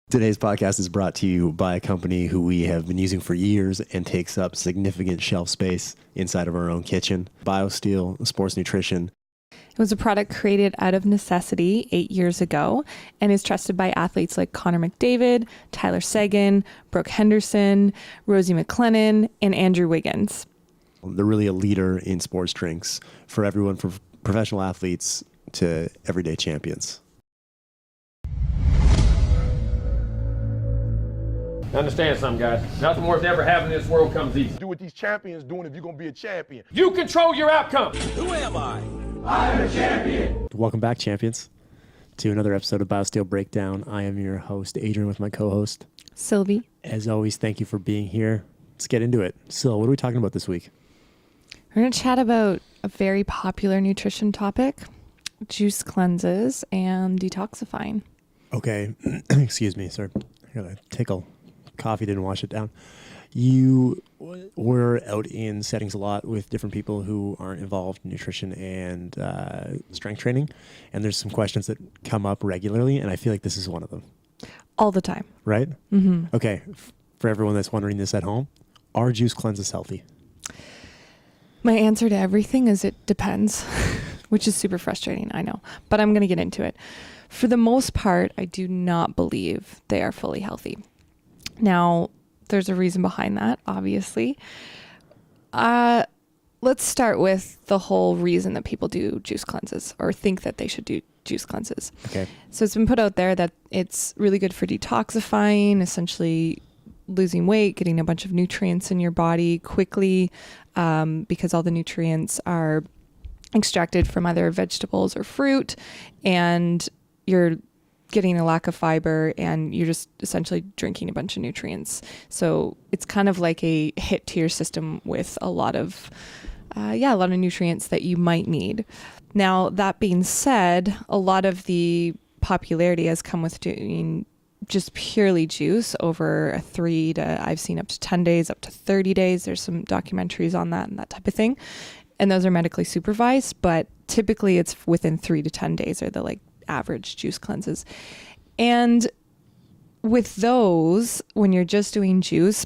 Today's podcast is brought to you by a company who we have been using for years and takes up significant shelf space inside of our own kitchen. Biosteel Sports Nutrition. It was a product created out of necessity 8 years ago and is trusted by athletes like Connor McDavid, Tyler Seguin, Brooke Henderson, Rosie MacLennan, and Andrew Wiggins. They're really a leader in sports drinks for everyone, from professional athletes to everyday champions. Understand something, guys. Nothing worth ever having in this world comes easy. Do what these champions doing if you're going to be a champion. You control your outcome. Who am I? I'm a champion. Welcome back, champions, to another episode of Biosteel Breakdown. I am your host, Adrian, with my co-host, Sylvie. As always, thank you for being here. Let's get into it. Syl, what are we talking about this week? We're going to chat about a very popular nutrition topic, juice cleanses and detoxifying. Okay. Excuse me, sir. I got a tickle. Coffee didn't wash it down. You were out in settings a lot with different people who aren't involved in nutrition and strength training, and there's some questions that come up regularly, and I feel like this is one of them. All the time. Right? Mm-hmm. Okay. For everyone that's wondering this at home, are juice cleanses healthy? My answer to everything is it depends, which is super frustrating, I know, but I'm going to get into it. For the most part, I do not believe they are fully healthy. Now, there's a reason behind that, obviously. Let's start with the whole reason that people do juice cleanses or think that they should do juice cleanses. Okay. So it's been put out there that it's really good for detoxifying, essentially losing weight, getting a bunch of nutrients in your body quickly, because all the nutrients are extracted from either vegetables or fruit, and you're getting a lack of fiber and you're just essentially drinking a bunch of nutrients. So it's kind of like a hit to your system with a lot of nutrients that you might need. Now, that being said, a lot of the popularity has come with doing just purely juice over I've seen up to 10 days, up to 30 days. There's some documentaries on that and that type of thing. And those are medically supervised, but typically it's within 3 to 10 days are the average juice cleanses. And with those, when you're just doing juice,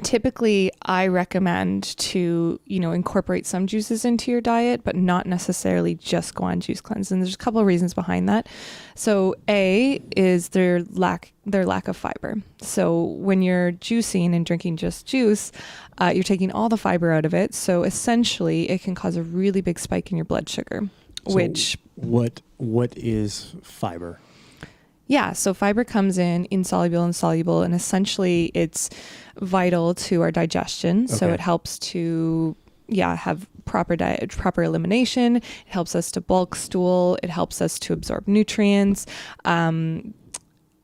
typically I recommend to, incorporate some juices into your diet, but not necessarily just go on juice cleanse. And there's a couple of reasons behind that. So A is their lack of fiber. So when you're juicing and drinking just juice, you're taking all the fiber out of it. So essentially it can cause a really big spike in your blood sugar. What is fiber? Yeah, so fiber comes in insoluble and soluble, and essentially it's vital to our digestion. Okay. So it helps to have proper diet, proper elimination. It helps us to bulk stool. It helps us to absorb nutrients,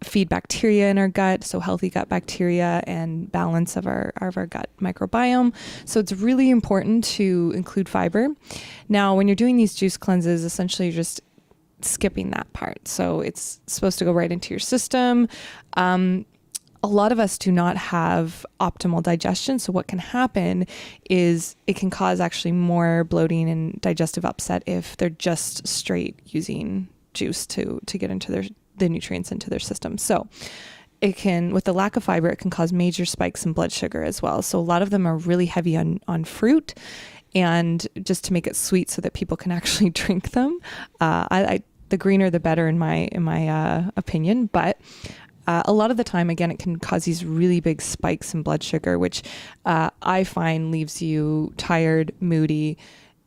feed bacteria in our gut, so healthy gut bacteria and balance of our gut microbiome. So it's really important to include fiber. Now, when you're doing these juice cleanses, essentially you're just skipping that part. So it's supposed to go right into your system. A lot of us do not have optimal digestion. So what can happen is it can cause actually more bloating and digestive upset if they're just straight using juice to get into the nutrients into their system. So it can, with the lack of fiber, it can cause major spikes in blood sugar as well. So a lot of them are really heavy on fruit, and just to make it sweet so that people can actually drink them. The greener the better in my opinion, but a lot of the time, again, it can cause these really big spikes in blood sugar, which I find leaves you tired, moody,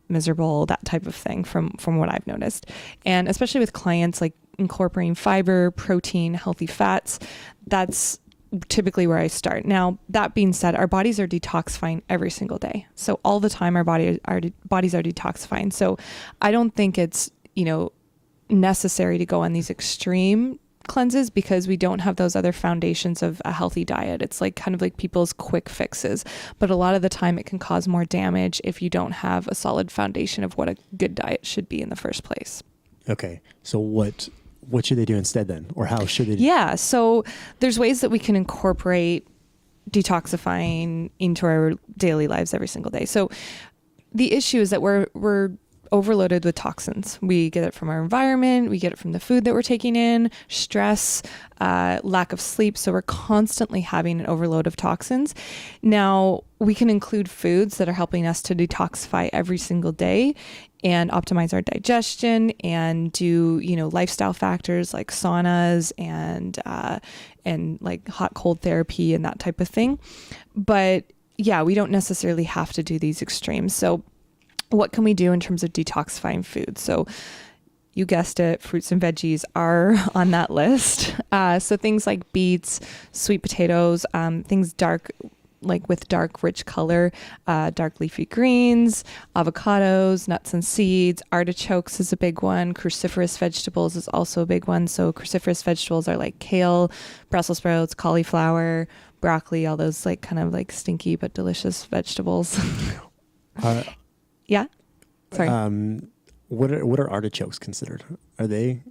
miserable, that type of thing from what I've noticed. And especially with clients, like incorporating fiber, protein, healthy fats, that's typically where I start. Now, that being said, our bodies are detoxifying every single day. So all the time our bodies are detoxifying. So I don't think it's, necessary to go on these extreme cleanses because we don't have those other foundations of a healthy diet. It's kind of like people's quick fixes, but a lot of the time it can cause more damage if you don't have a solid foundation of what a good diet should be in the first place. Okay. So what should they do instead then? Or how should they do? Yeah. So there's ways that we can incorporate detoxifying into our daily lives every single day. So the issue is that we're overloaded with toxins. We get it from our environment, we get it from the food that we're taking in, stress, lack of sleep. So we're constantly having an overload of toxins. Now, we can include foods that are helping us to detoxify every single day and optimize our digestion and do, lifestyle factors like saunas and like hot cold therapy and that type of thing. But yeah, we don't necessarily have to do these extremes. So what can we do in terms of detoxifying food? So you guessed it, fruits and veggies are on that list. So things like beets, sweet potatoes, things dark, like with dark, rich color, dark leafy greens, avocados, nuts and seeds, artichokes is a big one. Cruciferous vegetables is also a big one. So cruciferous vegetables are like kale, Brussels sprouts, cauliflower, broccoli, all those like kind of like stinky but delicious vegetables. Yeah. Sorry. What are artichokes considered? Are they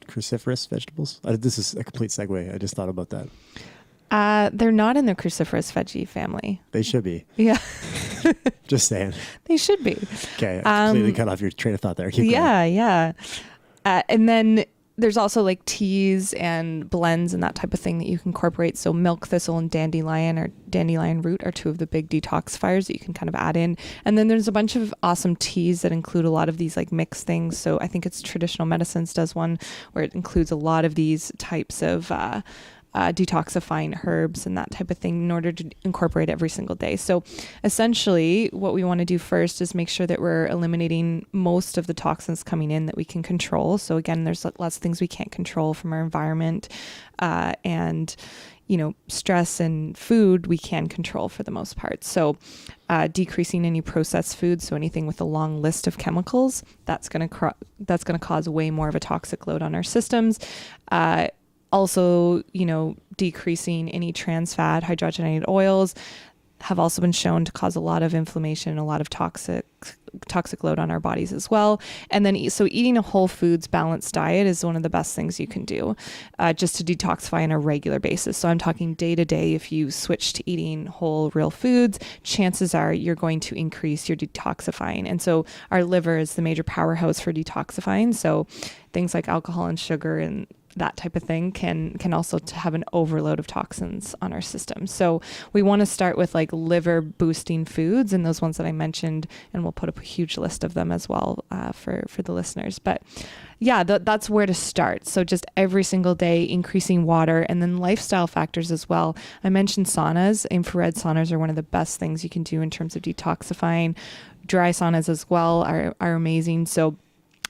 cruciferous vegetables? This is a complete segue. I just thought about that. They're not in the cruciferous veggie family. They should be. Yeah. Just saying. They should be. Okay. I completely cut off your train of thought there. Keep going. Yeah. And then there's also like teas and blends and that type of thing that you can incorporate. So milk thistle and dandelion or dandelion root are two of the big detoxifiers that you can kind of add in. And then there's a bunch of awesome teas that include a lot of these like mixed things. So I think it's Traditional Medicines does one where it includes a lot of these types of detoxifying herbs and that type of thing in order to incorporate every single day. So essentially what we want to do first is make sure that we're eliminating most of the toxins coming in that we can control. So again, there's lots of things we can't control from our environment, and stress and food we can control for the most part. So decreasing any processed foods, so anything with a long list of chemicals, that's going to cause way more of a toxic load on our systems. Also, decreasing any trans fat, hydrogenated oils have also been shown to cause a lot of inflammation, a lot of toxic load on our bodies as well. And then, so eating a whole foods balanced diet is one of the best things you can do, just to detoxify on a regular basis. So I'm talking day to day. If you switch to eating whole real foods, chances are you're going to increase your detoxifying. And so our liver is the major powerhouse for detoxifying. So things like alcohol and sugar and that type of thing can also have an overload of toxins on our system. So we want to start with like liver boosting foods and those ones that I mentioned, and we'll put up a huge list of them as well for the listeners. But yeah, that's where to start. So just every single day, increasing water, and then lifestyle factors as well. I mentioned saunas. Infrared saunas are one of the best things you can do in terms of detoxifying. Dry saunas as well are amazing. So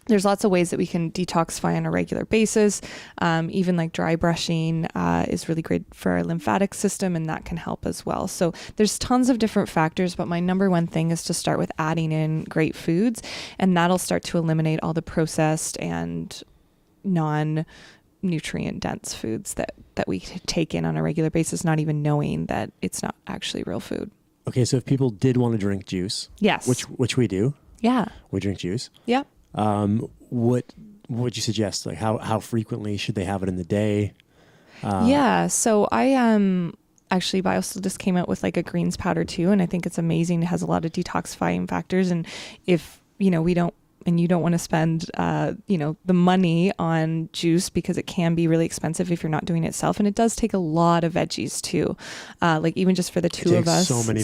there's lots of ways that we can detoxify on a regular basis. Even like dry brushing is really great for our lymphatic system, and that can help as well. So there's tons of different factors, but my number one thing is to start with adding in great foods, and that'll start to eliminate all the processed and non-nutrient dense foods that we take in on a regular basis, not even knowing that it's not actually real food. Okay, so if people did want to drink juice, yes, which we do, yeah, we drink juice. Yeah. What would you suggest? Like how frequently should they have it in the day? Yeah. So I actually Biosteel just came out with like a greens powder too, and I think it's amazing. It has a lot of detoxifying factors, and if you don't want to spend the money on juice because it can be really expensive if you're not doing it yourself, and it does take a lot of veggies too. Like even just for the two of us, so many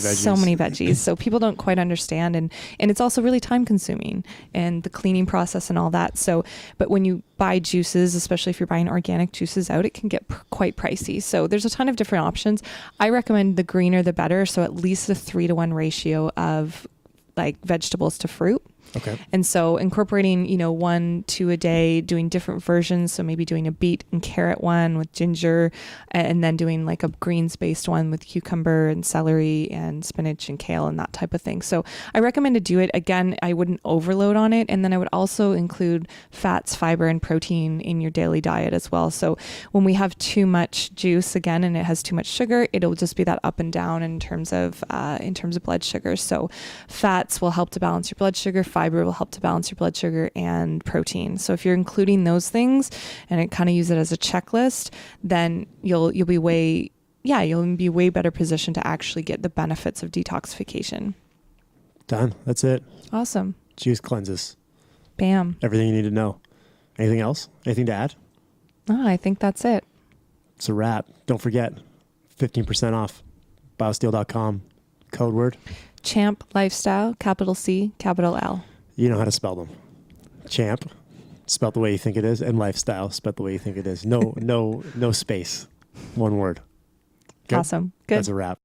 veggies. So people don't quite understand, and it's also really time consuming, and the cleaning process and all that. So, but when you buy juices, especially if you're buying organic juices out, it can get quite pricey. So there's a ton of different options. I recommend the greener the better. So at least a 3-to-1 ratio of like vegetables to fruit. Okay. And so incorporating, 1-2 a day, doing different versions. So maybe doing a beet and carrot one with ginger, and then doing like a greens based one with cucumber and celery and spinach and kale and that type of thing. So I recommend to do it. Again, I wouldn't overload on it. And then I would also include fats, fiber, and protein in your daily diet as well. So when we have too much juice again, and it has too much sugar, it'll just be that up and down in terms of blood sugar. So fats will help to balance your blood sugar. Fiber will help to balance your blood sugar, and protein. So if you're including those things and kind of use it as a checklist, then you'll be way better positioned to actually get the benefits of detoxification. Done. That's it. Awesome. Juice cleanses. Bam. Everything you need to know. Anything else? Anything to add? Oh, I think that's it. It's a wrap. Don't forget, 15% off. Biosteel.com. Code word. Champ Lifestyle, capital C, capital L. You know how to spell them. Champ, spelled the way you think it is, and Lifestyle, spelled the way you think it is. No space. One word. Good? Awesome. Good. That's a wrap.